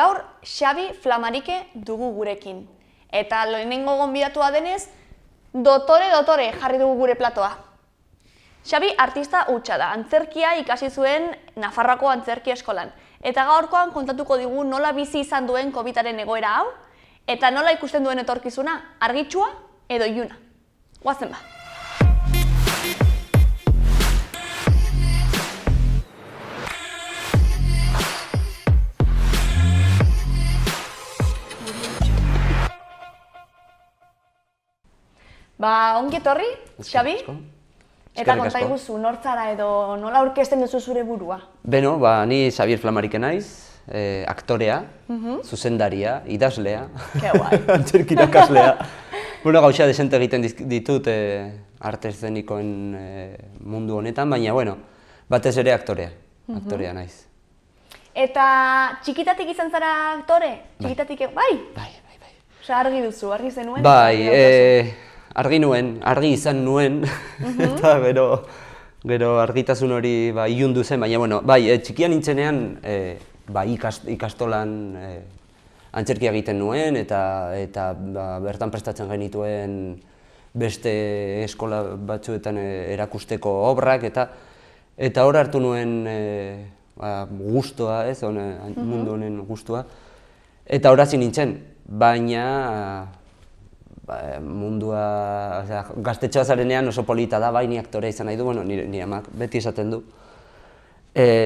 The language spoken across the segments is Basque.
Gaur Xabi Flamarike dugu gurekin. Eta lehenengo gonbidatua denez, dotore jarri dugu gure platoa. Xabi artista hutsa da, antzerkia ikasi zuen Nafarroako antzerki eskolan. Eta gaurkoan kontatuko digu nola bizi izan duen COVIDaren egoera hau, eta nola ikusten duen etorkizuna, argitsua edo iluna. Goazen ba! Ba, ongi etorri, Xabi? Eta konta iguzu, nortzara edo nola aurkezten duzu zure burua? Beno, ni Xabier Flamarike naiz, aktorea, zuzendaria, idazlea, antzerki irakaslea. Bueno, gauza desente egiten ditut arte eszenikoen mundu honetan, baina, bueno, batez ere aktorea naiz. Eta txikitatik izan zara aktore? Txikitatik, bai? Bai. Osa, argi duzu, argi zenuen? Bai, argi izan nuen, eta gero argitasun hori ilundu zen, baina, bueno, bai, txikian nintzenean ikastolan antzerkia egiten nuen, eta bertan prestatzen genituen beste eskola batzuetan erakusteko obrak, eta hor hartu nuen gustua, mundu honen gustua, eta hor hasi nintzen, baina mundua, gaztetxoa zarenean oso polita da, bai, ni aktorea izan nahi du, bueno, nire amak beti esaten du.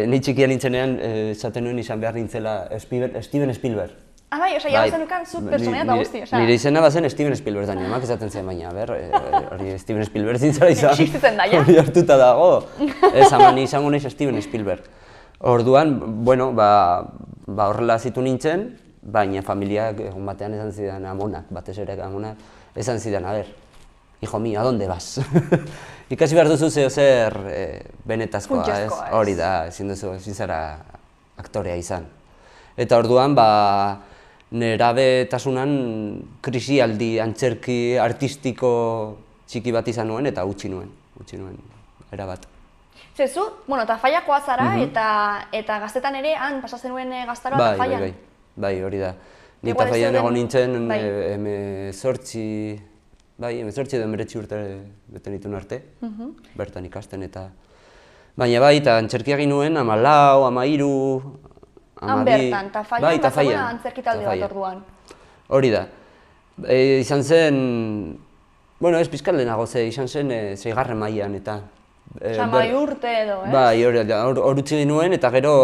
Ni txikia nintzenean esaten nuen izan behar nintzela Steven Spielberg. Ah, bai, osa, jago zenukan zu personea eta guzti, osa. Nire izena bazen Steven Spielberg da, nire amak esaten zen, baina, hori Steven Spielberg zintzara izan. Existitzen da, ja? Hori hartuta dago. Ez, ama ni izango naiz Steven Spielberg. Orduan, bueno, horrela zitu nintzen, baina familiak egun batean esan zidan amonak, batez ere amonak, esan zidan, a ber, hijo mío, ¿a dónde vas? Ikasi behar duzu zer benetazkoa, ez? Hori da, ezin zara aktorea izan. Eta orduan, nerabetasunan krisialdi antzerki artistiko txiki bat izan nuen eta utzi nuen, erabat. Zezu, bueno, Tafaiakoa zara eta gaztetan ere, han pasatzen nuen gaztaroa Tafaian. Bai, hori da. Ni Tafaian egon nintzen, emezortzi edo 19 urte bete nituen arte, bertan ikasten eta... Baina bai, eta antzerkia egin nuen, 14, 13, 12... Han bertan, Tafaian bat zegoela antzerki talde bat orduan. Hori da. Izan zen... Bueno, ez pizkat lehenago izan zen 6. mailan eta... Osa, 10 urte edo, ez? Bai, hor utzi nuen eta gero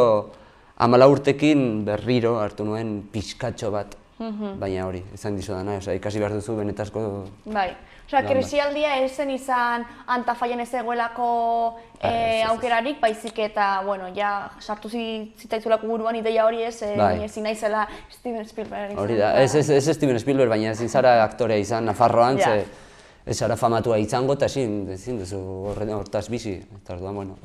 14 urtekin berriro hartu nuen pizkatxo bat. Baina hori, izan dizu dana, ikasi behar duzu benetazko... Bai, osa, krisialdia ezen izan Tafaian ez egoelako aukerarik, baizik eta, bueno, ja, sartu zitzaizulako buruan ideia hori ezin naizela Steven Spielberg izan. Hori da, ez Steven Spielberg, baina ezin zara aktorea izan Nafarroan, ez zara famatua izango eta ezin duzu hortaz bizi, eta orduan, bueno.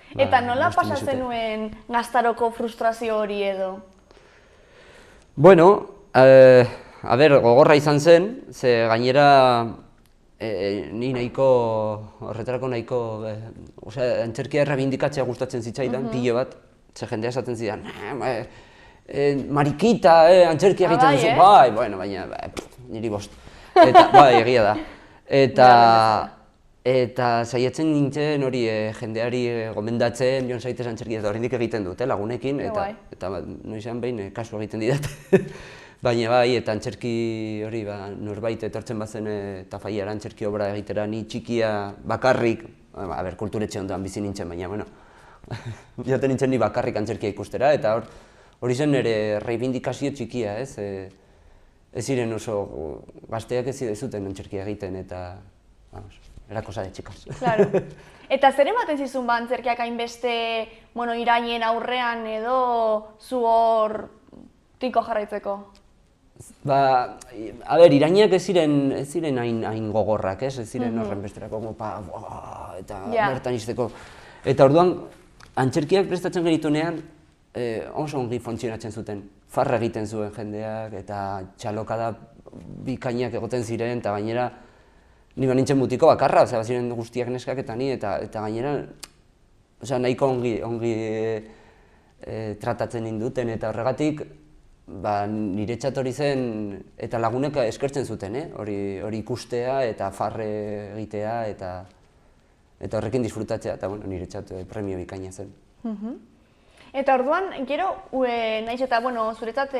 Eta nola pasa zenuen gaztaroko frustrazio hori edo? Bueno, gogorra izan zen, ze gainera ni horretarako nahiko, antzerkia errebindikatzea gustatzen zitzaidan, pilo bat, ze jendea esaten zidan, marikita, antzerkia egiten duzu, bai, bueno, baina, niri bost. Eta, bai, egia da. Eta saiatzen nintzen hori jendeari gomendatzen, joan zaitez antzerkia eta horrendik egiten dut, lagunekin, eta noizean behin kasu egiten didate. Baina bai, eta antzerki hori norbait etortzen bazen Tafaiara antzerki obra egitera, ni txikia bakarrik, kulturetxe ondoan bizi nintzen, baina, bueno, jaten nintzen ni bakarrik antzerkia ikustera, eta hori zen nire reibindikazio txikia, ez? Ez ziren oso gazteak ez zuten antzerkia egiten, eta, vamos, era cosa de chicos. Claro. Eta zer ematen zizun antzerkiak hainbeste, bueno, irainen aurrean edo zu hor tiko jarraitzeko? Irainak ez ziren hain gogorrak, ez ziren horren besterako, eta bertan izteko. Eta orduan, antzerkiak prestatzen genituenean, oso ongi funtzionatzen zuten. Farra egiten zuen jendeak, eta txalokada bikainak egoten ziren, eta gainera, ni nintzen mutiko bakarra, ziren guztiak neskak eta ni, eta gainera, nahiko ongi tratatzen ninduten, eta horregatik niretzat hori zen, eta lagunek eskertzen zuten, hori ikustea eta farre egitea, eta horrekin disfrutatzea, eta niretzat premio bikaina zen. Eta orduan, gero, nahiz eta, zuretzat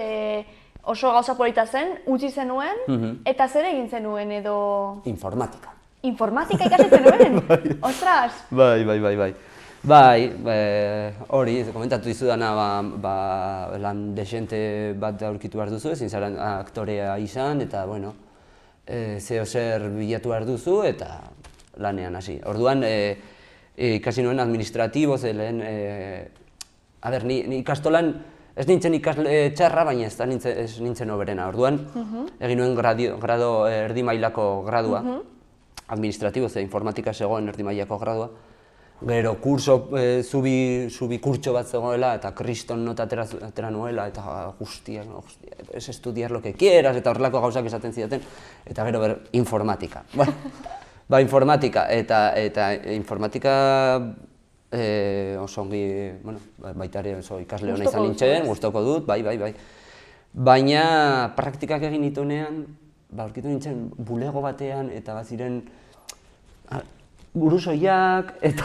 oso gauza polita zen, utzi zenuen, eta zer egin zenuen edo... Informatika. Informatika ikasi zenuen? Ostras! Bai, hori, komentatu dizudana, lan desente bat aurkitu behar duzu, ezin zara aktorea izan, eta, zeo zer bilatu behar duzu, eta lanean hasi. Orduan, ikasi nuen administratibo, lehen, ni ikastolan, ez nintzen ikasle txarra, baina ez nintzen oberena. Orduan, egin nuen grado erdi mailako gradua, administratibo, informatika zegoen erdi mailako gradua. Gero zubi kurtso bat zegoela, eta kriston nota atera nuela, eta guztia, es estudiar lo que quieras, eta horrelako gauzak esaten zidaten, eta gero informatika. Informatika, eta informatika oso ongi, baita ere oso ikasle hona izan nintzen, gustoko dut, bai. Baina praktikak egin nituenean, aurkitu nintzen bulego batean, eta baziren burusoiak, eta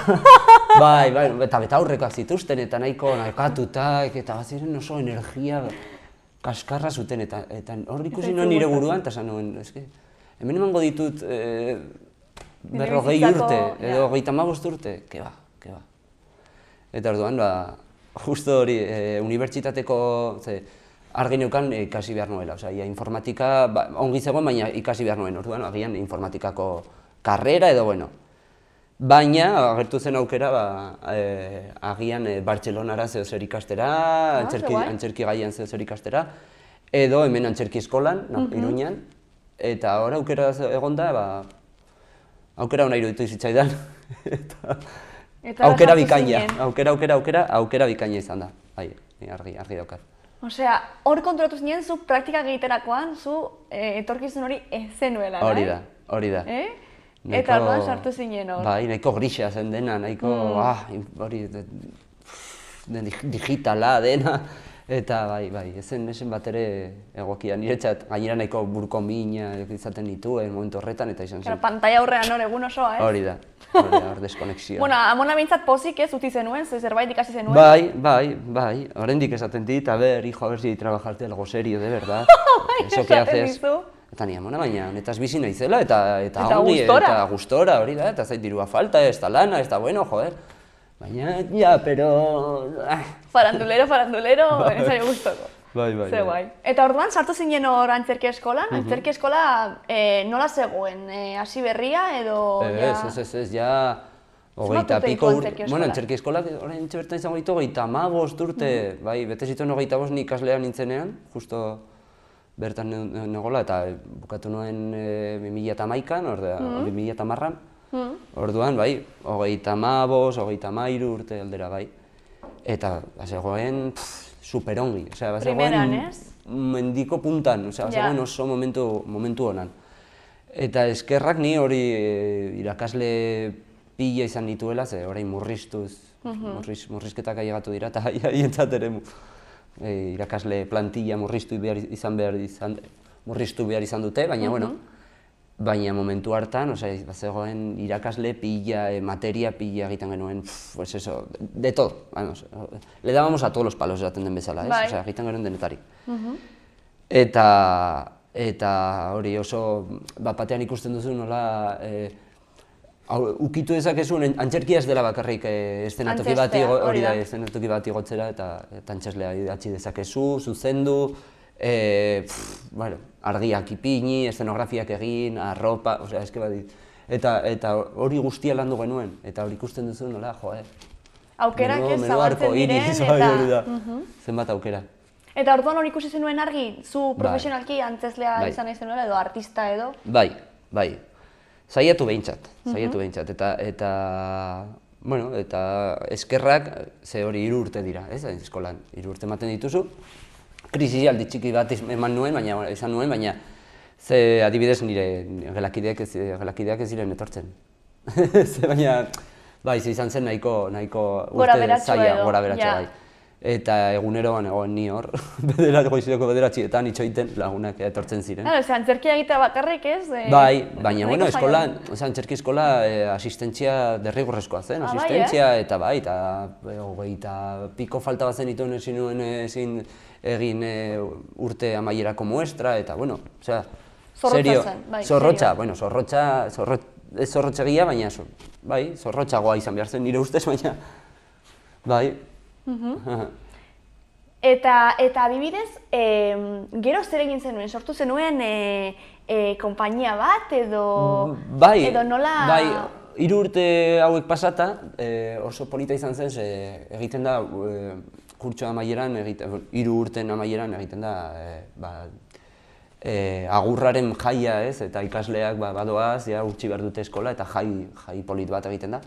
eta betaurrekoak zituzten, eta nahiko nakatutak, eta baziren oso energia kaskarra zuten, eta hor ikusi nuen nire buruan, eta esan nuen, hemen emango ditut 40 urte, edo 35 urte, keba. Eta orduan, justo hori, unibertsitateko argi neukan ikasi behar nuela. Informatika ongi zegoen, baina ikasi behar nuen. Orduan, agian informatikako karrera edo, baina, agertu zen aukera, agian Bartzelonara zeo zer ikastera, antzerki gaian zeo zer ikastera, edo hemen antzerki eskolan, Iruñan, eta hor aukera egon da, aukera hona iruditu zitzaidan. Aukera bikaina, aukera bikaina izan da, argi daukat. Osea, hor konturatu zinen, zu praktikak egiterakoan, zu etorkizun hori ez zenuela, nahi? Hori da. Eta orduan sartu zinen hor. Bai, nahiko grisa zen dena, nahiko, hori, digitala dena, eta bai, ezen bat ere egokia, niretzat gainera nahiko buruko mina izaten dituen momentu horretan, eta izan zen. Pantalla aurrean hor egun osoa, ez? Hori da, hor deskonexioa. Amona behintzat pozik ez utzi zenuen, zerbait ikasi zenuen? Bai, oraindik esaten dit, hijo, a ver si trabajarte algo serio, de verdad. Esaten dizu. Eta ni amona, baina honetaz bizi naizela, eta ongi, eta gustora, hori da, eta zait dirua falta, ez da lana, ez da bueno, joder. Baina, pero... Farandulero, ez ari gustoko. Bai. Eta orduan, sartu zinen hor antzerki eskolan? Antzerki eskola nola zegoen? Hasi berria edo... Ez, ja... Hogeita piko urte... Bueno, antzerki eskolak orain bertan izango ditu 35 urte. Bai, bete zituen 25 nik ikaslea nintzenean, justo bertan negola, eta bukatu nuen 2011an, 2010an. Orduan, bai, 35, 33 urte aldera, bai. Eta, zegoen, superongi. Primeran, ez? Mendiko puntan, zegoen oso momentu honan. Eta eskerrak ni hori irakasle pila izan dituela, ze orain murriztuz, murrizketak ailegatu dira, eta haientzat ere irakasle plantilla murriztu behar izan dute, baina, baina momentu hartan, zegoen irakasle pila, materia pila egiten genuen, pues eso, de todo, le dábamos a todos los palos esaten den bezala, egiten genuen denetarik. Eta hori oso, batean ikusten duzu nola, ukitu dezakezun, antzerkia ez dela bakarrik eszenatoki bat igotzera, eta antzeslea idatzi dezakezu, zuzendu, argiak ipini, eszenografiak egin, arropa, eta hori guztia landu genuen, eta hori ikusten duzu nola, aukerak ez zabaltzen diren, eta... Zenbat aukera. Eta orduan hori ikusi zenuen argi, zu profesionalki antzeslea izan nahi zenuela, edo artista edo? Bai. Saiatu behintzat, eta eskerrak, ze hori 3 urte dira, ez, eskolan, 3 urte ematen dituzu. Krisialdi txiki bat izan nuen, baina ze adibidez nire gelakideak ez ziren etortzen. Baina, bai, izan zen nahiko urte zaila, gora beratxo bai. eta eguneroan egon ni hor, goizeko 9etan itxoiten lagunak etortzen ziren. Claro, antzerkia egitea bakarrik ez? Bai, baina, bueno, eskolan, antzerki eskola asistentzia derrigorrezkoa zen, asistentzia, eta bai, eta hogeita piko falta bat zen dituen ezin egin urte amaierako muestra, eta, bueno, osea, serio, zorrotxa, bueno, ez zorrotxegia, baina, bai, zorrotxagoa izan behar zen nire ustez, baina, bai. Eta adibidez, gero zer egin zenuen, sortu zenuen konpainia bat edo nola... Bai, 3 urte hauek pasata oso polita izan zen, egiten da kurtsoa amaieran, 3 urten amaieran egiten da agurraren jaia ez, eta ikasleak badoaz, utzi behar dute eskola eta jai polit bat egiten da.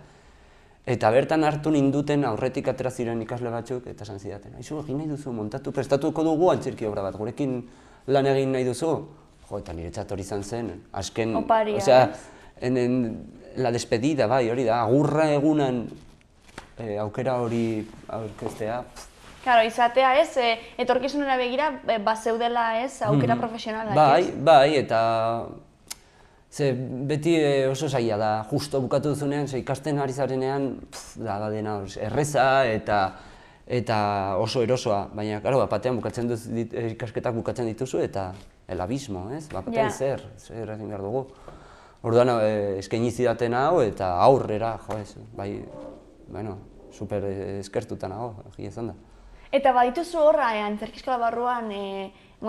Eta bertan hartu ninduten aurretik atera ziren ikasle batzuk eta esan zidaten, aizu egin nahi duzu, montatu, prestatuko dugu antzerki obra bat, gurekin lan egin nahi duzu? Jo, eta niretzat hori izan zen, azken, osea, la despedida, bai, hori da, agurra egunan aukera hori aurkeztea. Claro, izatea ez, etorkizunera begira, bazeudela ez, aukera profesionala. Bai, eta ze beti oso zaila da, justo bukatu duzunean, ikasten ari zarenean, da dena erreza eta oso erosoa, baina, karo, batean ikasketak bukatzen dituzu eta el abismo, ez? Batean zer egin behar dugu. Orduan, eskaini zidaten hau eta aurrera, jo ez, bai, bueno, super eskertuta nago, egia izan da. Eta badituzu horra, antzerki eskola barruan,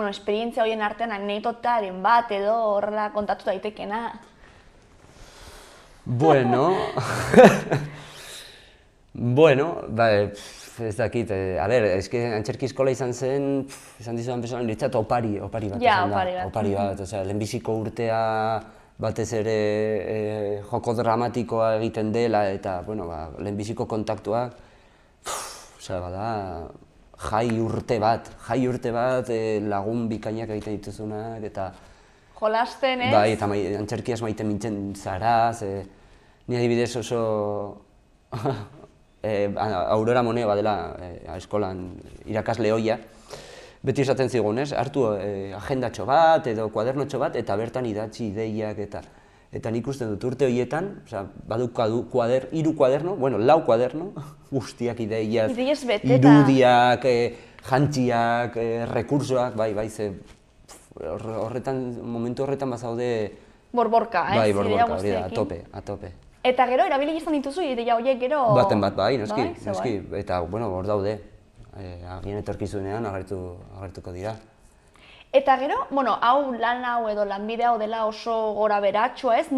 esperientzia horien artean anekdotaren bat edo horrela kontatu daitekena? Bueno, ez dakit, eske antzerki eskola izan zen, izan dizudan bezala, niretzat opari bat izan da, opari bat, lehenbiziko urtea batez ere joko dramatikoa egiten dela eta, lehenbiziko kontaktuak, bada, jai urte bat, lagun bikainak egiten dituzunak, eta... Jolasten, ez? Bai, eta antzerkiaz maite mintzen zara, ni adibidez oso... Aurora Mone badela eskolan irakasle ohia, beti esaten zigun, ez? Hartu agendatxo bat edo kuadernotxo bat, eta bertan idatzi ideiak eta nik uste dut urte horietan, badukadu 3 kuaderno, 4 kuaderno, guztiak ideiaz, irudiak, jantziak, rekursoak, bai, ze horretan, momentu horretan bazaude... Borborka, ez? Bai, borborka, hori da, a tope. Eta gero, erabili izan dituzu, ideia horiek gero... Baten bat, bai, noski, eta, hor daude, agian etorkizunean agertuko dira. Eta gero, hau lan hau edo lanbide hau dela oso gora beratxoa, ez?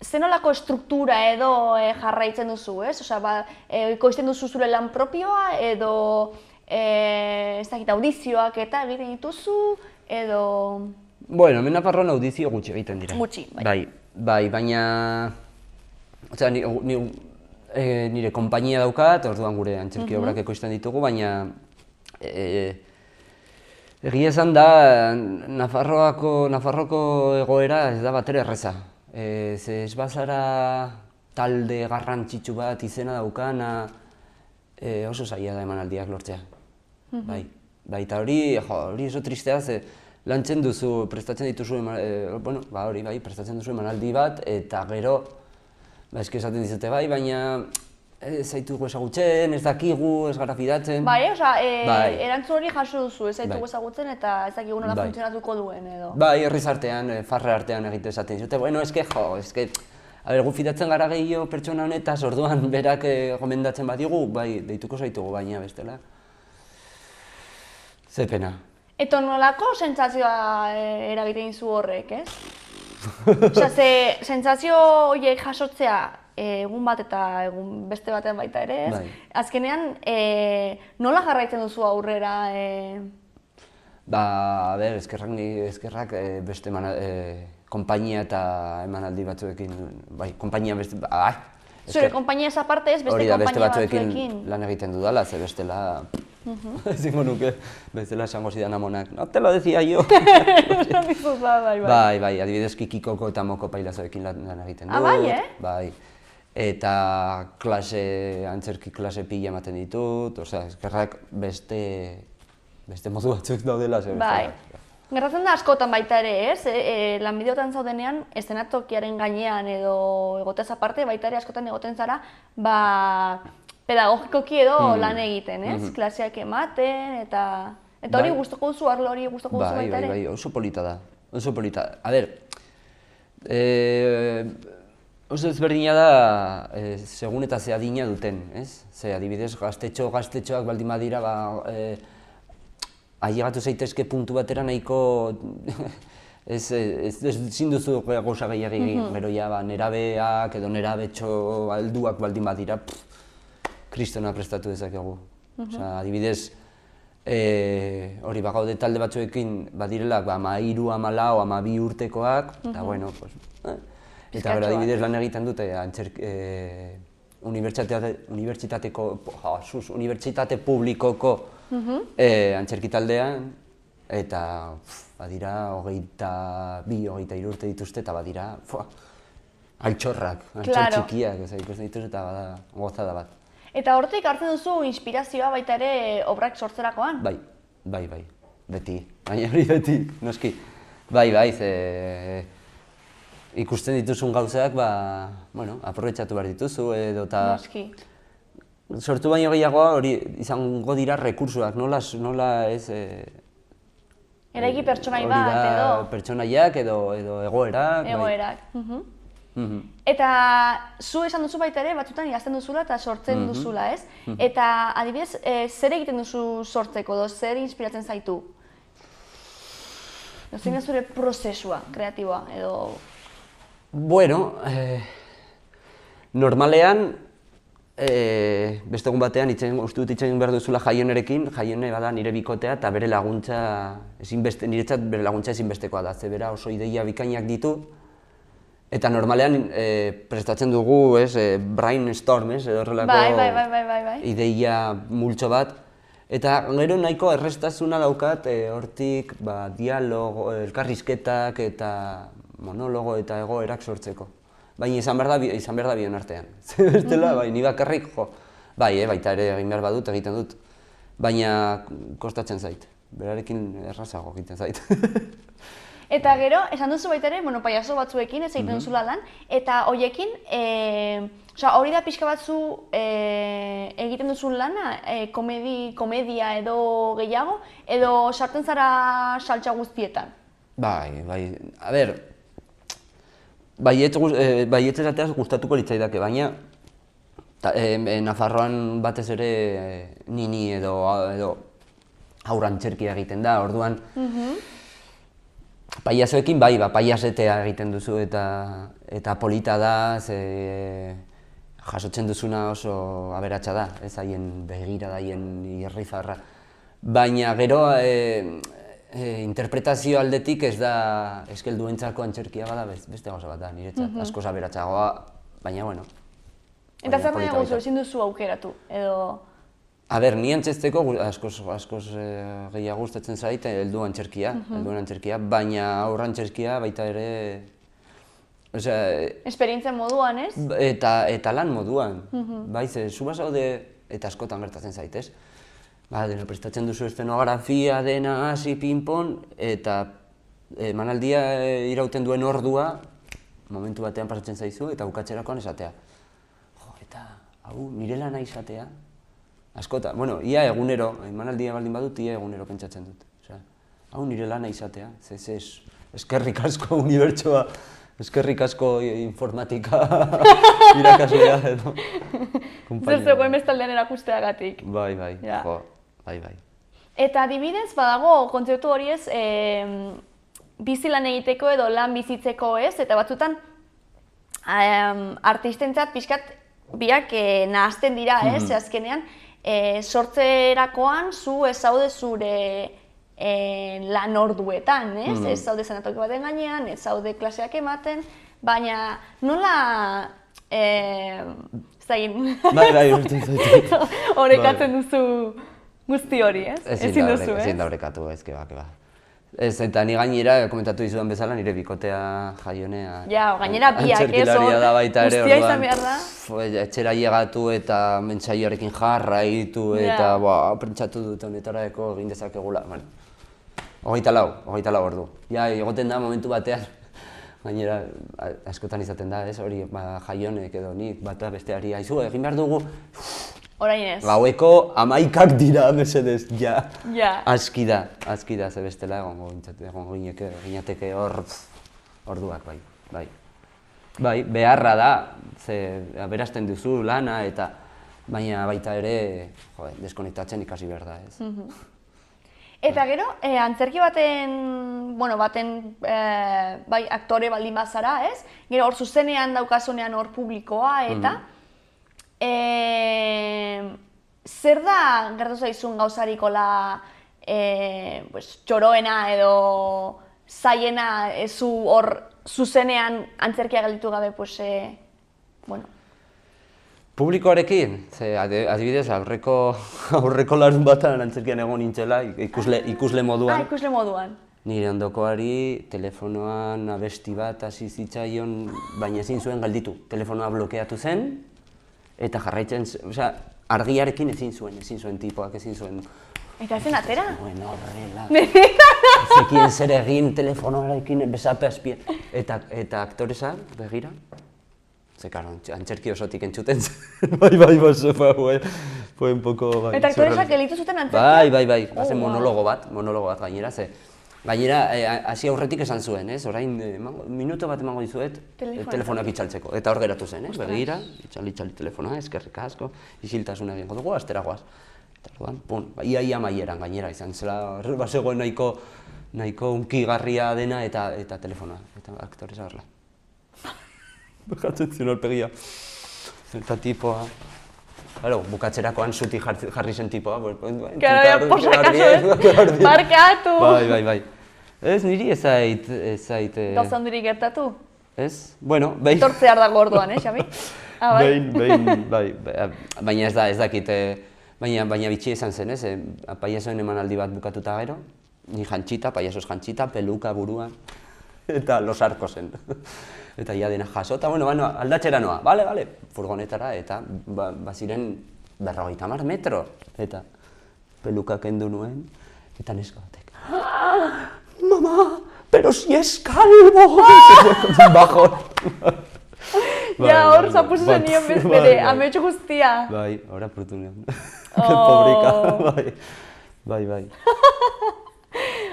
Ze nolako estruktura edo jarraitzen duzu, ez? Osea, ekoizten duzu zure lan propioa edo ez dakit audizioak eta egiten dituzu edo... Bueno, hemen Nafarroan audizio gutxi egiten dira. Gutxi, bai. Bai, baina... Osea, nire konpainia daukat, orduan gure antzerki obrak ekoizten ditugu, baina... Egia esan da, Nafarroko egoera ez da batere erreza. Ez bazara talde garrantzitsu bat izena daukana, oso zaila da emanaldiak lortzea. Bai, eta hori oso tristea, lantzen duzu, prestatzen dituzu, prestatzen duzu emanaldi bat, eta gero, eski esaten dizute bai, baina ez zaitugu ezagutzen, ez dakigu, ez gara fidatzen. Bai, erantzun hori jaso duzu, ez zaitugu ezagutzen eta ez dakigu nola funtzionatuko duen edo. Bai, herriz artean, farre artean egite esaten dizute, gu fidatzen gara gehiago pertsona honetaz, orduan berak gomendatzen badigu, bai, deituko zaitugu baina bestela. Ze pena. Eta nolako sentsazioa eragiten dizu horrek, ez? Osea, sentsazio horiek jasotzea, egun bat eta egun beste batean baita ere, ez? Azkenean, nola jarraitzen duzu aurrera? Eskerrak beste konpainia eta emanaldi batzuekin, konpainia beste... Zure konpainiaz aparte ez, beste konpainia batzuekin lan egiten dudala, ze bestela... Ezingo nuke, bezala esango zidan amonak, no te lo decía yo. Bai, adibidez Kikikoko eta Moko Pailazoekin lan egiten dut. Bai, Bai. eta antzerki klase pila ematen ditut, osea, eskerrak beste modu batzuk daudela. Bai. Gertatzen da askotan baita ere, ez? Lanbideotan zaudenean, eszenatokiaren gainean edo egotez aparte, baita ere askotan egoten zara, pedagogikoki edo lan egiten, ez? Klaseak ematen, eta hori gustoko duzu, arlo hori gustoko duzu baita ere? Bai, oso polita da, oso polita. A ber, oso ezberdina da, segun eta ze adina duten, ez? Ze adibidez, gaztetxoak baldin badira, ailegatu zaitezke puntu batera nahiko ezin duzu gauza gehiago egin, gero ja nerabeak edo nerabetxo alduak baldin badira, kristona prestatu dezakegu. Adibidez, hori bagaude talde batzuekin badirela 13, 14, 12 urtekoak, eta bueno, eta gero adibidez lan egiten dute unibertsitate publikoko antzerki taldean, eta badira 22-23 urte dituzte, eta badira altxorrak, altxor txikiak, ikusten dituz eta bada gozada bat. Eta hortik hartzen duzu inspirazioa baita ere obrak sortzerakoan? Bai, beti, baina hori beti, noski. Bai, ikusten dituzun gauzak, aprobetxatu behar dituzu edo eta... Noski. Sortu baino gehiagoa hori izango dira rekursoak, nola ez... Eraiki pertsonai bat edo... Pertsonaiak edo egoerak. Egoerak. Eta zu esan duzu baita ere, batzutan idazten duzula eta sortzen duzula, ez? Eta adibidez, zer egiten duzu sortzeko edo zer inspiratzen zaitu? Zein da zure prozesua kreatiboa edo... Bueno, normalean, beste egun batean uste dut itxegin behar duzula Jaionerekin, Jaione bada nire bikotea eta bere laguntza, niretzat bere laguntza ezinbestekoa da, ze bera oso ideia bikainak ditu, eta normalean prestatzen dugu, brainstorm, edo horrelako ideia multxo bat, eta gero nahiko errestasuna daukat hortik dialogo, elkarrizketak eta monologo eta egoerak sortzeko. Baina izan behar da bion artean. Bestela, ni bakarrik, baita ere egin behar badut, egiten dut. Baina kostatzen zait, berarekin errazago egiten zait. Eta gero, esan duzu baita ere, paiazo batzuekin ez egiten duzula lan, eta horiekin, hori da pixka batzu egiten duzun lana, komedia edo gehiago, edo sartzen zara saltsa guztietan? Bai, a ber, baietz esateaz gustatuko litzaidake, baina Nafarroan batez ere nini edo haur antzerkia egiten da, orduan paiazoekin paiazetea egiten duzu eta polita da, jasotzen duzuna oso aberatsa da, ez haien begirada, haien irrifarra. Baina gero interpretazio aldetik ez da eskelduentzako antzerkia bada beste gauza bat da, niretzat askoz aberatsagoa, baina bueno. Eta zer nahiago zu, ezin duzu aukeratu, edo... A ber, ni antzesteko askoz gehiago gustatzen zait heldu antzerkia, baina aurra antzerkia baita ere... Esperientzia moduan, ez? Eta lan moduan, zu bazaude eta askotan gertatzen zait, ez? Dena prestatzen duzu eszenografia, dena hasi, pinpon, eta emanaldia irauten duen ordua, momentu batean pasatzen zaizu eta bukatzerakoan esatea. Eta hau nire lana izatea, askota, ia egunero, emanaldia baldin badut, ia egunero pentsatzen dut. Hau nire lana izatea, eskerrik asko unibertsoa, eskerrik asko informatika irakaslea edo. Zer zegoen bestaldean erakusteagatik. Bai. Eta adibidez, badago kontzeptu hori ez, bizi lan egiteko edo lan bizitzeko ez, eta batzutan artistentzat pixkat biak nahazten dira ez, azkenean sortzerakoan zu ez zaude zure lan orduetan, ez? Ez zaude zanatoki baten gainean, ez zaude klaseak ematen, baina nola... Zagin... Horrekatzen duzu guzti hori, ez? Ezin duzu, ez? Ezin da horrekatu, ez, keba. Ez, eta ni gainera, komentatu dizudan bezala, nire bikotea Jaionea. Ja, gainera biak, antzerkilaria da baita ere, guztia izan behar da. Etxera llegatu eta mentsaioarekin jarraitu eta pentsatu dut honetarako egin dezakegula. Bueno, 24 ordu. Ja, egoten da momentu batean, gainera askotan izaten da, ez, hori Jaionek edo nik bata besteari, aizu, egin behar dugu. Orain ez. Gaueko 11 dira, mesedez, ja. Aski da, ze bestela egongo ginateke hor orduak, bai. Bai, beharra da, ze aberasten duzu lana eta baina baita ere, deskonektatzen ikasi behar da, ez. Eta gero, antzerki baten, bai, aktore baldin bazara, ez? Gero hor zuzenean daukazunean hor publikoa eta zer da gertatu zaizun gauzarik txoroena edo zaiena zu hor zuzenean antzerkia gelditu gabe, bueno. Publikoarekin, adibidez, aurreko larun batan antzerkian egon nintzela, ikusle moduan. Ikusle moduan. Nire ondokoari telefonoan abesti bat hasi zitzaion, baina ezin zuen gelditu. Telefonoa blokeatu zen, eta jarraitzen, argiarekin ezin zuen tipoak, ezin zuen. Eta ezin atera? Bueno, horrela. Zekien zer egin telefonoarekin besape azpien. Eta aktoresa, begira. Ze, karo, antzerki osotik entzuten zen. Bai, fue un poco... Eta aktoresak gelditu zuten antzerkia? Bai, bazen monologo bat gainera, ze. Gainera, hasi aurretik esan zuen, ez? Orain, minuto bat emango dizuet, telefonak itxaltzeko. Eta hor geratu zen, ez? Begira, itxali telefonoa, eskerrik asko, isiltasuna egingo dugu, astera goaz. Eta orduan, pun, ia maieran gainera izan zela, bazegoen nahiko unkigarria dena eta telefonoa, eta aktoresa horrela. Bukatzen zion horpegia, eta tipoa. Claro, bukatzerakoan zuti jarri zen tipoa. Claro, posakaso ez, barkatu! Bai. Ez, niri ez zait... Gauza handirik gertatu? Ez, bueno, behin... Tortzear dago orduan, Xabi? Behin, baina ez dakit, baina bitxia izan zen, ez? Paiazoen emanaldi bat bukatuta gero, ni jantxita, paiazoz jantxita, peluka buruan, eta los arkosen. Eta ja dena jaso, eta bueno, aldatxera noa, bale, furgonetara, eta baziren 50 metro, eta peluka kendu nuen, eta neska batek. Mama, pero si es calvo! Bajón. Ja, hor zapuzu zen nion bere, ametxo guztia. Bai, hor apurtu nion. Pobrika, bai.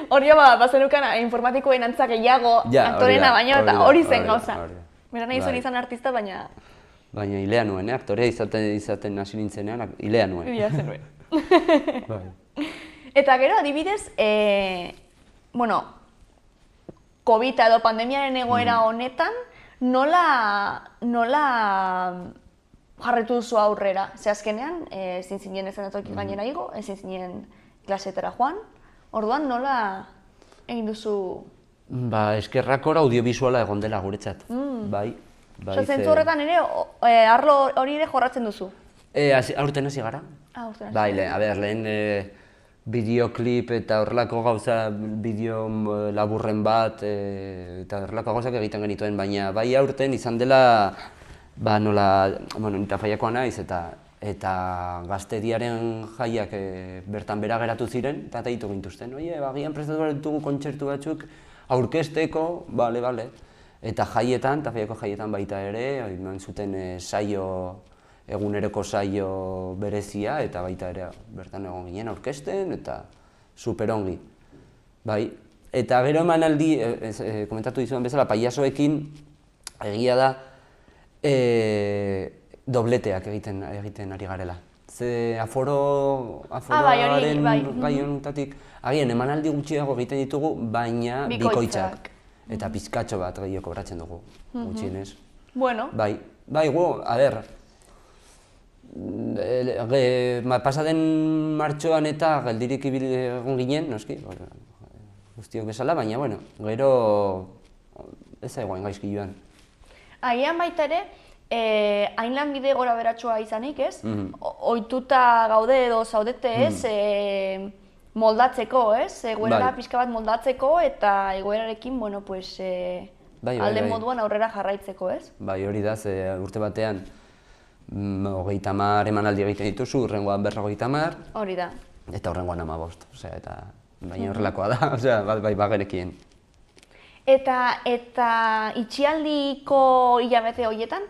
Hori bazenukan informatikoen antza gehiago aktorena baino, eta hori zen gauza. Bera nahi zuen izan artista, baina... Baina hilea nuen, aktorea izaten hasi nintzenean, hilea nuen. Hilea zenuen. Eta gero, adibidez, COVID edo pandemiaren egoera honetan, nola jarretu duzu aurrera? Ze azkenean, ezin zinen ezenatoki gainera igo, ezin zinen klasetara joan. Orduan, nola egin duzu? Eskerrakor audiovisuala egon dela guretzat. Bai. Zentzu horretan ere, arlo hori ere jorratzen duzu? Aurten hasi gara. Bai, lehen bideoklip eta horrelako gauza, bideo laburren bat, eta horrelako gauzak egiten genituen, baina bai aurten izan dela, nita faiakoa naiz, eta gaztediaren jaiak bertan bera geratu ziren, eta ditu gintuzten. Agian prestatu behar ditugu kontzertu batzuk aurkezteko, bale. Eta jaietan, eta faiako jaietan baita ere, eman zuten eguneroko saio berezia, eta baita ere bertan egon ginen aurkezten, eta superongi. Bai, eta gero emanaldi, komentatu dizudan bezala, paiazoekin egia da, dobleteak egiten ari garela. Ze aforoaren gai honetatik, agian emanaldi gutxiago egiten ditugu, baina bikoitzak. Eta pizkatxo bat gehiago kobratzen dugu, gutxienez. Bueno. Bai, pasaden martxoan eta geldirik egon ginen, noski, guztiok bezala, baina, gero ez egoen gaizki joan. Agian baita ere, hain lanbide gora beratxoa izanik, ez? Ohituta gaude edo zaudete, ez? moldatzeko, ez? Egoera Bai. pixka bat moldatzeko eta egoerarekin, bueno, pues, alde moduan aurrera jarraitzeko, ez? Bai, hori da, ze urte batean 30 emanaldi egiten dituzu, hurrengoan 50, Hori da. eta hurrengoan 15, osea, eta baina horrelakoa da, osea, bai, bagenekien. Eta itxialdiko hilabete horietan,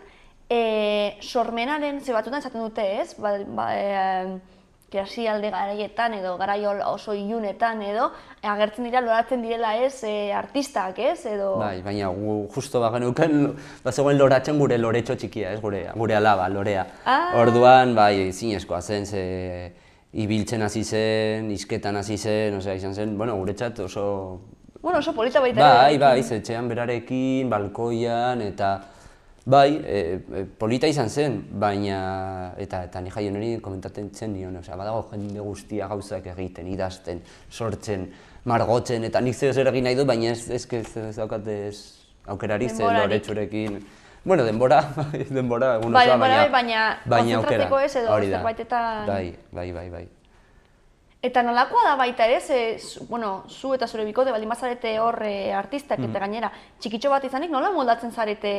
sormenaren, ze batzutan esaten dute, ez? Klasialde garaietan edo garai oso ilunetan edo agertzen dira, loratzen direla ez artistak, ez? Edo... Bai, baina gu justo bageneuken, bazegoen loratzen gure loretxo txikia, ez? Gure alaba, lorea. Orduan, bai, zinezkoa zen, ze ibiltzen hasi zen, isketan hasi zen, osea, izan zen, bueno, guretzat oso... Bueno, oso polita baita. Bai, etxean berarekin, balkoian, eta... Bai, polita izan zen, baina, eta ni jaio niri komentatzen nion, osea, badago jende guztia gauzak egiten, idazten, sortzen, margotzen, eta nik zer egin nahi dut, baina ez daukat aukerarik zen loretsurekin. Bueno, denbora, egun osoa, baina konzentratzeko ez edo zerbaitetan... Bai. Eta nolakoa da baita ere, bueno, zu eta zure bikote baldin bazarete hor artistak eta gainera, txikitxo bat izanik, nola moldatzen zarete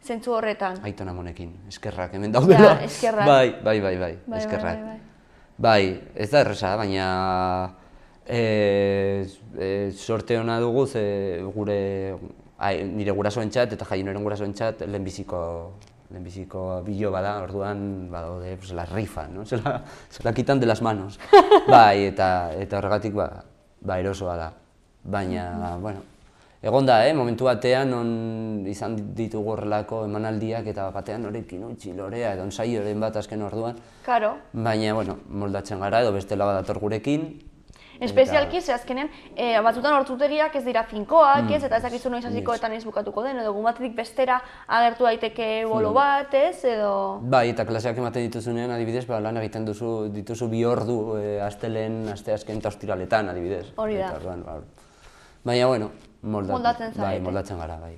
zentzu horretan? Aitona Monekin, eskerrak, hemen daudela. Ja, eskerrak. Bai, eskerrak. Bai, ez da erresa, baina sorte hona dugu, ze nire gurasoentzat eta Jaioneren gurasoentzat lehenbiziko biloba da, orduan badaude la rifa, no? Se la quitan de las manos. Bai, eta horregatik erosoa da. Baina, bueno, egon da, momentu batean izan ditugu horrelako emanaldiak eta batean horrekin utzi lorea edo ensaioren bat azken orduan. Karo. Baina, bueno, moldatzen gara edo bestela badator gurekin. Espezialki, ze azkenean, batzutan hortzuteriak ez dira finkoak, ez, eta ez dakizu noiz hasikoetan ez bukatuko den, edo egun batetik bestera agertu daiteke bolo bat, ez, edo... Bai, eta klaseak ematen dituzunean, adibidez, lan egiten dituzu 2 ordu astelehen, asteazken eta ostiraletan, adibidez. Hori da. Baina, bueno, moldatzen zarete. Bai, moldatzen gara, bai.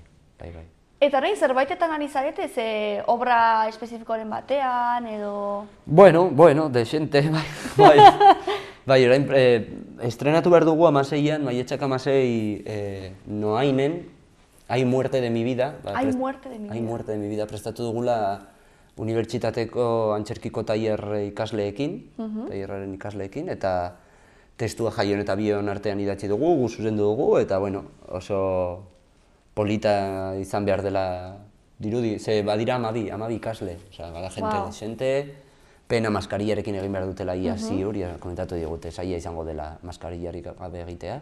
Eta orain zerbaitetan ari zarete, ze obra espezifikoaren batean, edo... Bueno, desente, bai. Bai, orain, estrenatu behar dugu 16an, maiatzak 16, Noainen, Hay muerte de mi vida. Hay muerte de mi vida. Hay muerte de mi vida, prestatu dugula unibertsitateko antzerkiko tailerraren ikasleekin, eta testua Jaion eta Bion artean idatzi dugu, gu zuzendu dugu, eta bueno, oso polita izan behar dela dirudi, ze badira 12 ikasle, osea, bada jente desente, pena maskarillarekin egin behar dutela ia ziur, komentatu digute, zaila izango dela maskarillarik gabe egitea.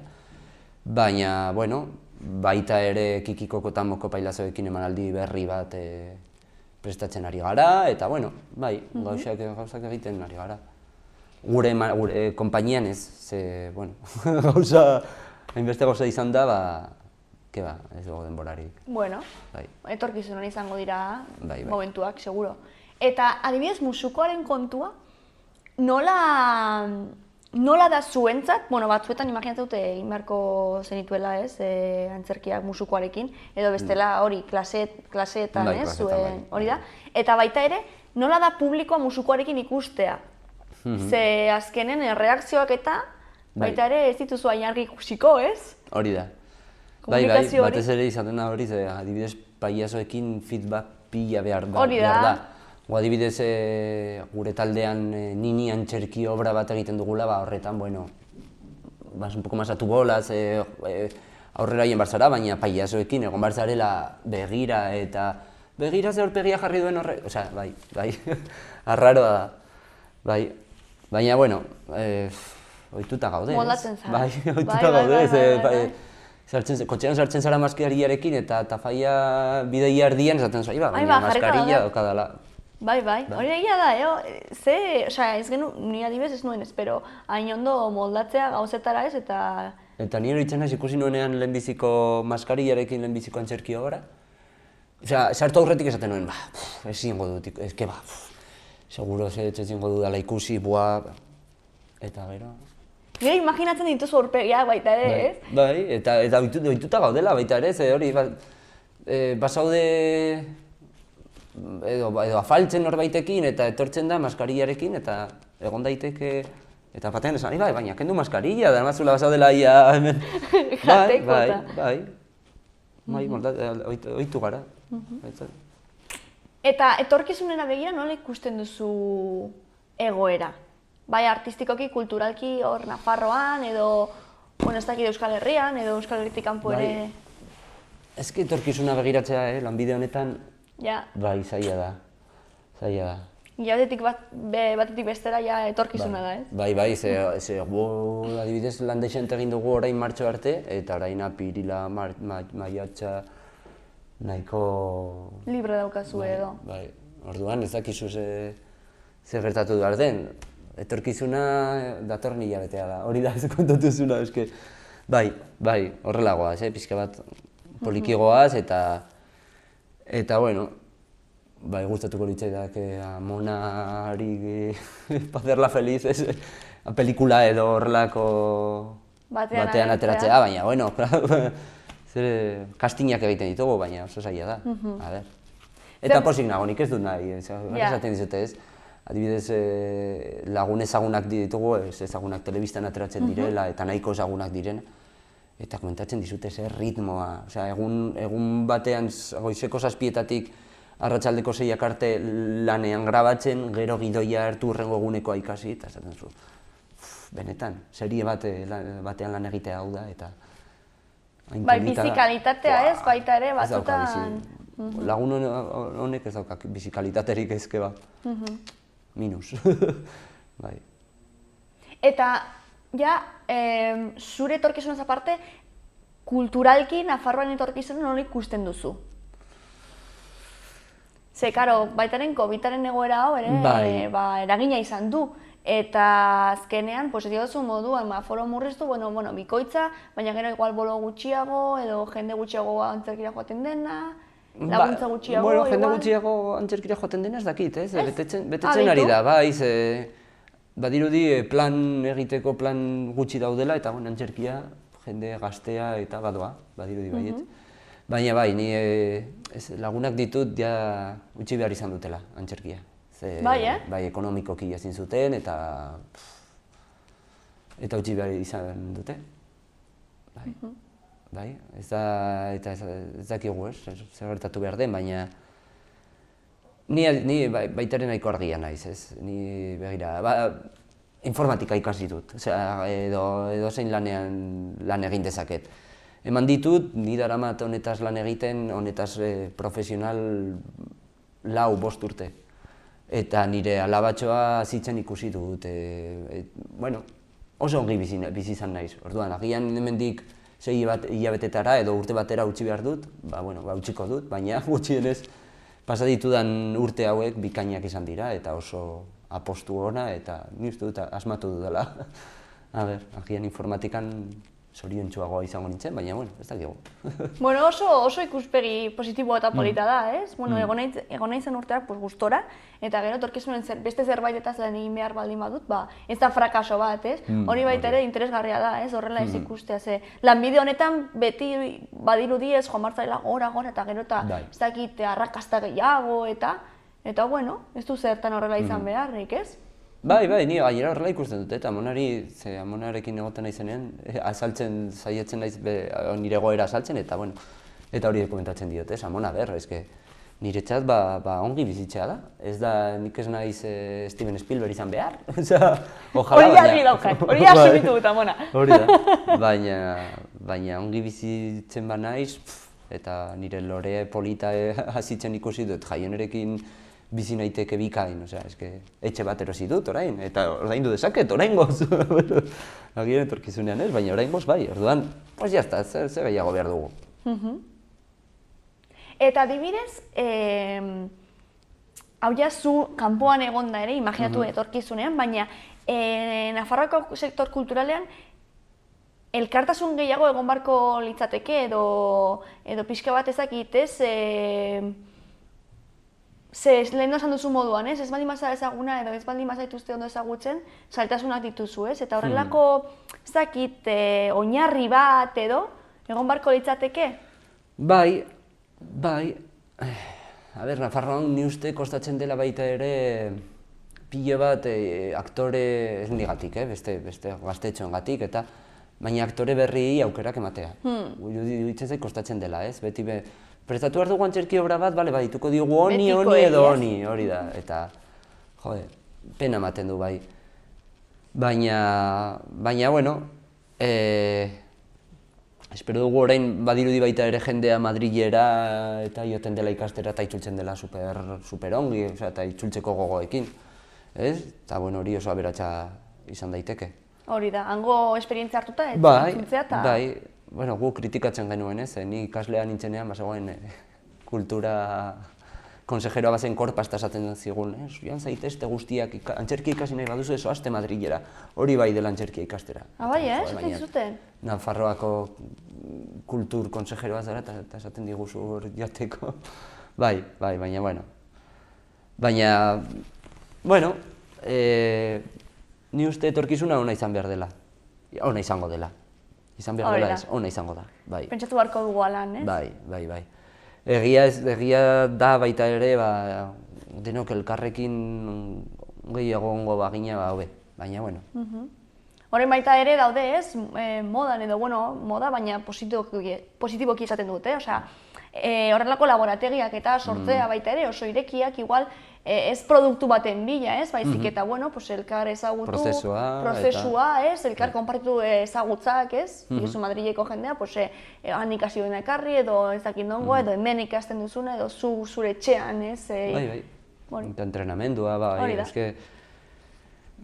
Baina, bueno, baita ere Kikikoko eta Moko Pailazoekin emanaldi berri bat prestatzen ari gara, eta bueno, bai, gauzak egiten ari gara. Gure konpainian ez, ze, bueno, hainbeste gauza izan da, ez dugu denborarik. Bueno, etorkizunan izango dira momentuak, seguro. Eta, adibidez, musukoaren kontua, nola da zuentzat, bueno, batzuetan imaginatzen dute egin beharko zenituela, ez, antzerkiak musukoarekin, edo bestela hori, klaseetan, ez, zuen, hori da. Eta baita ere, nola da publikoa musukoarekin ikustea? Ze azkenen erreakzioak eta baita ere ez dituzu hain argi ikusiko, ez? Hori da. Bai, batez ere izaten da hori, adibidez, pailazoekin feedback pila behar da. Hori da. Adibidez, gure taldean nini antzerki obra bat egiten dugula, horretan, bueno, un poco más a tu bolas, aurrera hien barzara, baina pailazoekin egon barzarela begira eta begira ze aurpegia jarri duen horre, osea, bai, arraroa da, bai. Baina, bueno, ohituta gaude, ez? Moldatzen zara. Bai, ohituta gaude, kotxean sartzen zara maskariarekin eta tafaia bideia erdian esaten zua, baina maskarilla daukadala. Bai, hori egia da, ze, osea, ez genu, ni adibidez ez nuen, espero, hain ondo moldatzea gauzetara ez, eta... Eta nire horitzen naiz ikusi nuenean lehenbiziko maskarillarekin lehenbiziko antzerki obra. Osea, sartu aurretik esaten nuen, ezin dut, ezke seguro ezin dudala ikusi, eta gero... Gero imaginatzen dituzu aurpegiak baita ere, ez? Bai, eta ohituta gaudela baita ere, ze hori, basaude edo afaltzen norbaitekin eta etortzen da maskarillarekin eta egon daiteke Eta batean esan, bai, baina kendu maskarilla, da mazula basaudela ia hemen. Bai, ohitu gara. Eta etorkizunera begira nola ikusten duzu egoera? Bai artistikoki, kulturalki, hor Nafarroan, edo, bueno, ez dakit Euskal Herrian, edo Euskal Herritik kanpo ere... Ez ki etorkizuna begiratzea, lanbide honetan, bai, zaila da. Batetik bestera etorkizuna da, ez? Bai, ze gu adibidez lan dexente egin dugu orain martxo arte, eta orain apirila, maiatxa, nahiko... Libre daukazu edo. Bai, orduan ez dakizu ze gertatu behar den. Etorkizuna datorren hilabetea da, hori da ez kontatuzuna, eske... Bai, horrelagoaz, pixka bat polikigoaz, eta bueno, bai, gustatuko litzaidak amonari hacerla feliz, pelikula edo horrelako batean ateratzea, baina, bueno, kastinak egiten ditugu, baina oso zaila da, a ber. Eta posik nago, nik ez dut nahi, esaten dizute ez. Adibidez, lagun ezagunak ditugu, ezagunak telebistan ateratzen direla, eta nahiko ezagunak diren, eta komentatzen dizute zer ritmoa. Egun batean, goizeko 7:00 arratsaldeko 6:00 arte lanean grabatzen, gero gidoia hartu hurrengo egunekoa ikasi, eta esaten zu, benetan, serie batean lan egitea hau da, eta... Bai, bizikalitatea ez, baita ere, batzutan... Lagun honek ez dauka bizikalitaterik ezke bat. Minus. Bai. Eta, zure etorkizunaz aparte, kulturalki Nafarroan etorkizuna nola ikusten duzu? Ze, karo, baitaren COVID-aren egoera hau ere, eragina izan du. Eta azkenean, ez diozu moduan, aforo murriztu, bikoitza, baina gero igual bolo gutxiago, edo jende gutxiago antzerkira joaten dena, laguntza gutxiago, igual? Jende gutxiago antzerkira joaten dena ez dakit, ez? Betetzen ari da, bai, badirudi plan egiteko plan gutxi daudela, eta antzerkia, jende gaztea eta badoa, badirudi baiet. Baina bai, ni lagunak ditut ja utzi behar izan dutela antzerkia. Bai, ekonomikoki ezin zuten, eta utzi behar izan dute. Bai, ez dakigu ez, zer gertatu behar den, baina ni baitaren nahiko argia naiz, ez? Ni begira, informatika ikasi dut, edo zein lan egin dezaket. Eman ditut, ni daramat honetaz lan egiten, honetaz profesional 4-5 urte. Eta nire alabatxoa zitzen ikusi dut, oso ongi bizi izan naiz. Orduan, agian hemendik 6 hilabetetara edo urte batera utzi behar dut, utziko dut, baina gutxienez pasa ditudan urte hauek bikainak izan dira eta oso apostu ona eta ni uste dut asmatu dudala. Agian informatikan zoriontsuagoa izango nintzen, baina, ez dakigu. Oso ikuspegi positiboa eta polita da, ez? Egon nahi zen urteak gustora, eta gero etorkizunen beste zerbaitetaz lan egin behar baldin badut, ez da frakaso bat, ez? Hori baita ere interesgarria da, ez? Horrela ez ikustea, ze lanbide honetan beti badirudi ez joan martzaila gora, eta gero eta ez dakit arrakasta gehiago, eta ez du zertan horrela izan beharrik, ez? Bai, ni gainera horrela ikusten dut, eta amonarekin egoten naizenean, azaltzen, saietzen naiz nire egoera azaltzen, eta hori komentatzen diot, ez, Amona, niretzat ongi bizitzea da. Ez da, nik ez naiz Steven Spielberg izan behar, hori argi daukat, hori asumitu dut, Amona. Hori da, baina ongi bizitzen ba naiz, eta nire lore polita hazitzen ikusi dut, jaionerekin bizi naiteke bikain, etxe bat erosi dut orain, eta ordaindu dezaket oraingoz. Agian etorkizunean ez, baina oraingoz bai, orduan, jazta, zer gehiago behar dugu. Eta adibidez, hau zu kanpoan egonda ere, imaginatu etorkizunean, baina Nafarroako sektor kulturalean elkartasun gehiago egon barko litzateke, edo pixka bat ezakit, ez? Lehen esan duzu moduan, ez baldin baza ezaguna edo ez baldin bazaituzte ondo ezagutzen, zailtasunak dituzu, ez? Eta horrelako, ez dakit, oinarri bat edo, egon barko litzateke? Bai. Nafarroan ni uste kostatzen dela baita ere pilo bat aktore, ez nigatik, beste gaztetxoengatik, eta baina aktore berri aukerak ematea. Iruditzen zait kostatzen dela, ez? Beti prestatu behar dugu antzerki obra bat, badituko diogu honi edo honi, hori da, eta jode, pena ematen du bai. Baina, bueno, espero dugu orain badirudi baita ere jendea Madrilera eta joten dela ikastera eta itzultzen dela super ongi, eta itzultzeko gogoekin, ez? Eta bueno, hori oso aberatsa izan daiteke. Hori da, hango esperientzia hartuta ez itzultzea eta... Bai, bueno, gu kritikatzen genuen ez, ni ikaslea nintzenean bazegoen kultura konsejeroa bazen korpasta esaten zigun, joan zaitezte guztiak antzerkia ikasi nahi baduzu eso aste Madrilera, hori bai dela antzerkia ikastera. Bai, esaten zuten? Nafarroako kultur konsejeroa zara eta esaten diguzu hor jateko. Bai, baina, bueno, ni uste etorkizuna ona izan behar dela, ona izango dela. Izan behar dela ez, ona izango da, bai. Pentsatu beharko dugu alan, ez? Bai. Egia da baita ere, denok elkarrekin gehiago ongo bagina hobe, baina, bueno. Horren baita ere daude ez, modan edo, moda, baina positiboki esaten dute, horrelako laborategiak eta sortzea baita ere oso irekiak, igual, ez produktu baten bila, ez, baizik eta, elkar ezagutu, prozesua, ez, elkar konpartitu ezagutzak, ez, Iesu Madrileko jendea, han ikasi duena ekarri, edo ez dakit nongo, edo hemen ikasten duzuna, edo zure etxean, ez. Bai, eta entrenamendua, bai, eske,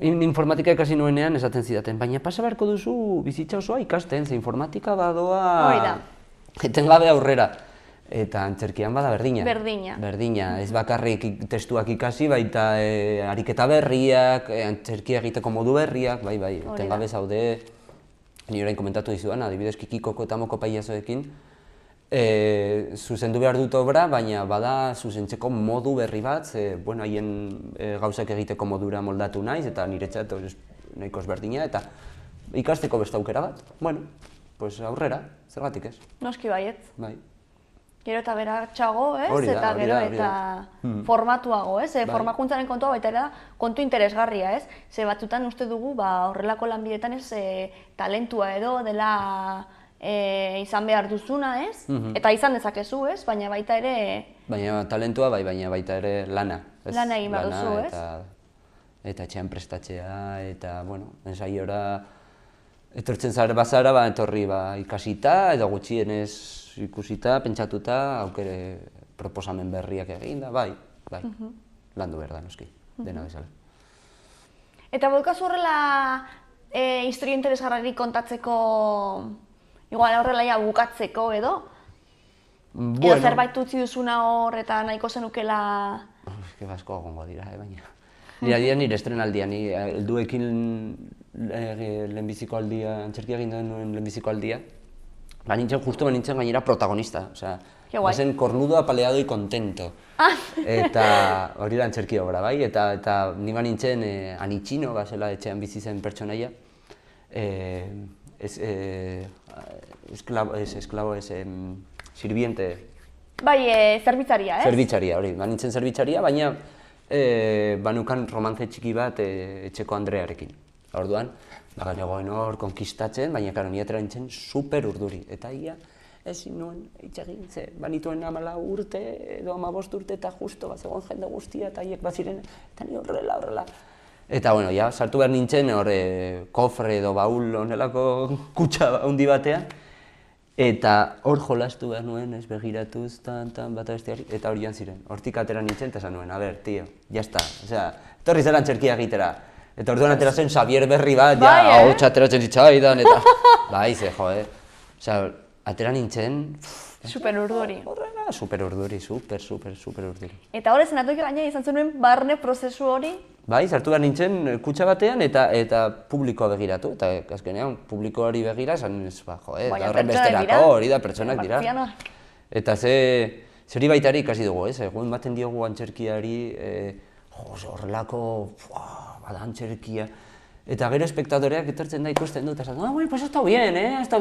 informatika ikasi nuenean esaten zidaten, baina pasa beharko duzu bizitza osoa ikasten, ze informatika badoa etengabe aurrera. Eta antzerkian bada berdina. Berdina, ez bakarrik testuak ikasi, baita ariketa berriak, antzerkia egiteko modu berriak, bai, etengabe zaude, ni orain komentatu dizudan, adibidez Kikikoko eta Moko Pailazoekin, zuzendu behar dut obra, baina bada zuzentzeko modu berri bat, haien gauzak egiteko modura moldatu naiz, eta niretzat nahiko ezberdina, eta ikasteko beste aukera bat, aurrera, zergatik ez. Noski baietz. Bai. Gero eta beratxago, ez? Eta gero eta formatuago, ez? Formakuntzaren kontua baita ere da kontu interesgarria, ez? Ze batzutan uste dugu horrelako lanbidetan ez talentua edo dela izan behar duzuna, ez? Eta izan dezakezu, ez? Baina baita ere... Baina talentua bai, baina baita ere lana. Lana egin behar duzu, ez? Eta etxean prestatzea, eta, ensaiora etortzen zara bazara, etorri ikasita, edo gutxienez ikusita, pentsatuta, aukere proposamen berriak egin da, bai, landu behar da, noski, dena bezala. Eta baukazu horrela historia interesgarri kontatzeko, igual horrela bukatzeko edo? Edo zerbait utzi duzuna hor eta nahiko zenukela... Basko egongo dira, baina... Nire estrenaldia, helduekin lehenbiziko aldia, antzerkia egin duen lehenbiziko aldia, justu nintzen gainera protagonista, bazen cornudo, apaleado y contento. Eta hori da antzerki obra, bai? Eta ni nintzen Anitxino, bazela etxean bizi zen pertsonaia, sirviente... Bai, zerbitzaria, ez? Zerbitzaria, hori, nintzen zerbitzaria, baina banukan romantze txiki bat etxeko Andrearekin. Orduan, nagoen hor konkistatzen, baina karo, ni atera nintzen super urduri. Eta ia, ezin nuen itxegin, ze banituen 14 urte edo 15 urte eta justo bazegoen jende guztia eta haiek baziren, eta ni horrela. Eta, sartu behar nintzen hor kofre edo baul honelako kutsa handi batean, eta hor jolastu behar nuen, ez begiratuz, bata besteari, eta hori joan ziren. Hortik atera nintzen, eta esan nuen, a ber, tio, jazta, etorri zera antzerkia egitera. Eta orduan atera zen Xavier berri bat, ahotsa ateratzen zitzaidan, eta... Bai, atera nintzen... Super urduri. Horrela, super urduri, super urduri. Eta hori zenatuki gaina izan zenuen barne prozesu hori? Bai, sartu behar nintzen kutxa batean eta publikoa begiratu, eta azkenean publikoari begira, esan ez, horren besterako, hori da, pertsonak dira. Eta zeri baitari ikasi dugu, egun baten diogu antzerkiari, horrelako, antzerkia, eta gero espektadoreak etortzen da ikusten dut, eta esan, pues está bien, eta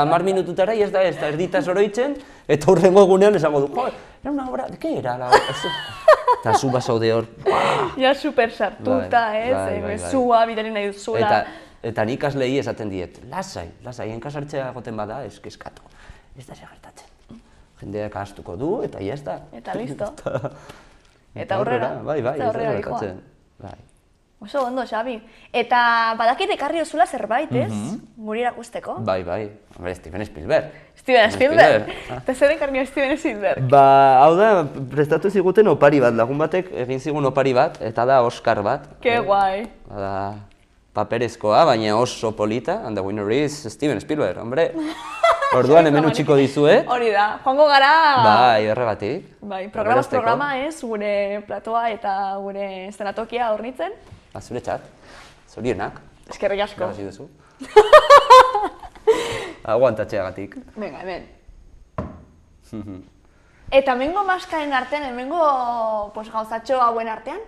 10 minututara ez da erdita zoroitzen, eta hurrengo egunean esango du, era una obra, ¿de qué era la obra? eta zu basaude hor. Ja super sartuta, zua bidali nahi duzula. Eta nik ikaslei esaten diet, lasai, enkasartzea egoten bada, eskatu. Ez da zer gertatzen. Jendeak ahaztuko du, eta jazta. Eta listo. Eta aurrera. Bai, ez da gertatzen. Oso ondo, Xabi. Eta badakit ekarri duzula zerbait, ez? Guri erakusteko. Bai. Hombre, Steven Spielberg. Steven Spielberg? Eta zer ekarri Steven Spielberg? Hau da, prestatu ziguten opari bat, lagun batek egin zigun opari bat, eta da Oscar bat. Ke guai. Da, paperezkoa, baina oso polita, and the winner is Steven Spielberg, hombre. Orduan hemen utxiko dizuet. Hori da, joango gara... Bai, horregatik. Bai, programaz programa ez, gure platoa eta gure eszenatokia hornitzen. Zure txat, zorionak. Eskerrik asko. Gazi duzu. Aguantatxeagatik. Venga, hemen. Eta hemengo maskaren artean, hemengo gauzatxo hauen artean,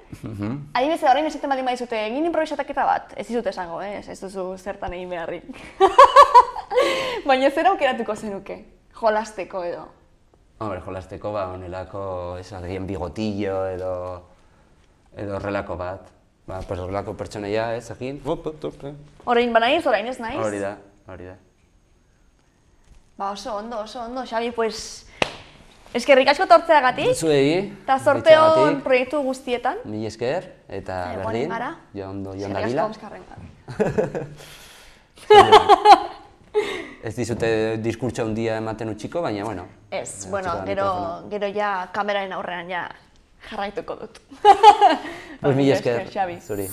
adibidez horrein esaten baldin badizute, egin improvisataketa bat, ez dizute esango, ez duzu zertan egin beharrik. Baina zer aukeratuko zenuke, jolasteko edo? Hombre, jolasteko honelako, agian bigotillo edo horrelako bat. Pues horrelako pertsonaia ez egin. Horrein banaiz, orain ez naiz? Hori da. Oso ondo, Xabi, pues... Eskerrik asko tortzeagatik. Zuei. Eta zorte hon proiektu guztietan. Mil esker, eta berdin. Joan dadila. Ez dizute diskurtso handia ematen utxiko, baina, bueno. Ez, gero ja kameraren aurrean ja jarraituko dut. Pues mil esker, zuri.